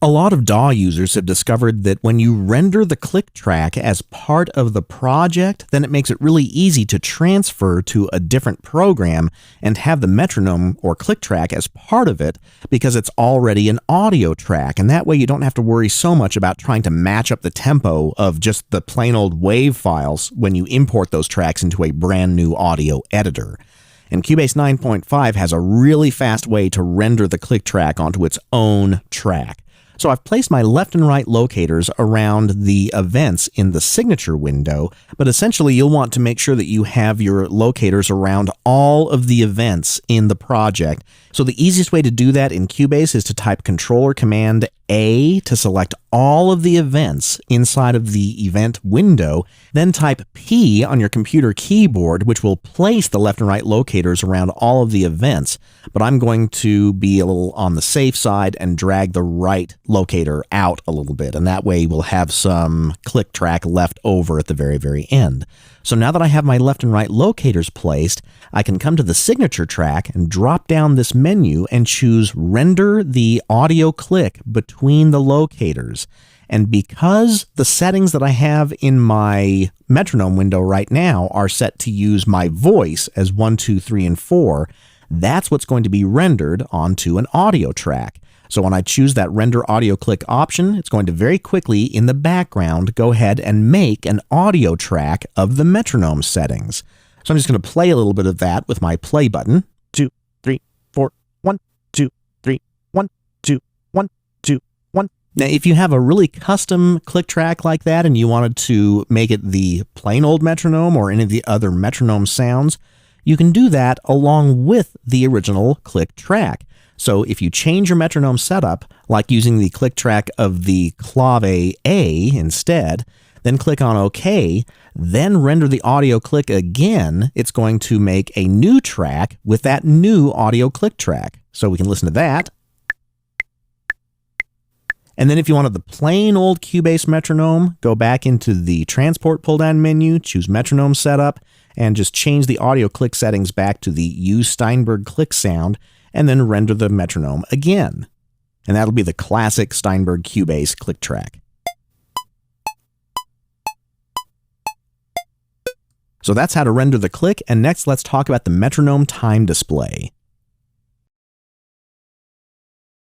A lot of DAW users have discovered that when you render the click track as part of the project, then it makes it really easy to transfer to a different program and have the metronome or click track as part of it because it's already an audio track. And that way you don't have to worry so much about trying to match up the tempo of just the plain old WAV files when you import those tracks into a brand new audio editor. And Cubase 9.5 has a really fast way to render the click track onto its own track. So I've placed my left and right locators around the events in the signature window, but essentially you'll want to make sure that you have your locators around all of the events in the project. So the easiest way to do that in Cubase is to type Controller Command A to select all of the events inside of the event window, then type P on your computer keyboard, which will place the left and right locators around all of the events. But I'm going to be a little on the safe side and drag the right locator out a little bit, and that way we'll have some click track left over at the very, very end. So now that I have my left and right locators placed, I can come to the signature track and drop down this menu and choose Render the Audio Click between the locators. And because the settings that I have in my metronome window right now are set to use my voice as 1, 2, 3, and 4, that's what's going to be rendered onto an audio track. So when I choose that Render Audio Click option, it's going to very quickly in the background go ahead and make an audio track of the metronome settings. So I'm just going to play a little bit of that with my play button. 2, 3, 4, 1, 2, 3, 1, 2, 1, 2, 1. Now, if you have a really custom click track like that and you wanted to make it the plain old metronome or any of the other metronome sounds, you can do that along with the original click track. So if you change your metronome setup, like using the click track of the clave A instead, then click on OK, then render the audio click again, it's going to make a new track with that new audio click track. So we can listen to that. And then if you wanted the plain old Cubase metronome, go back into the transport pull-down menu, choose metronome setup, and just change the audio click settings back to the Use Steinberg click sound, and then render the metronome again. And that'll be the classic Steinberg Cubase click track. So that's how to render the click, and next let's talk about the metronome time display.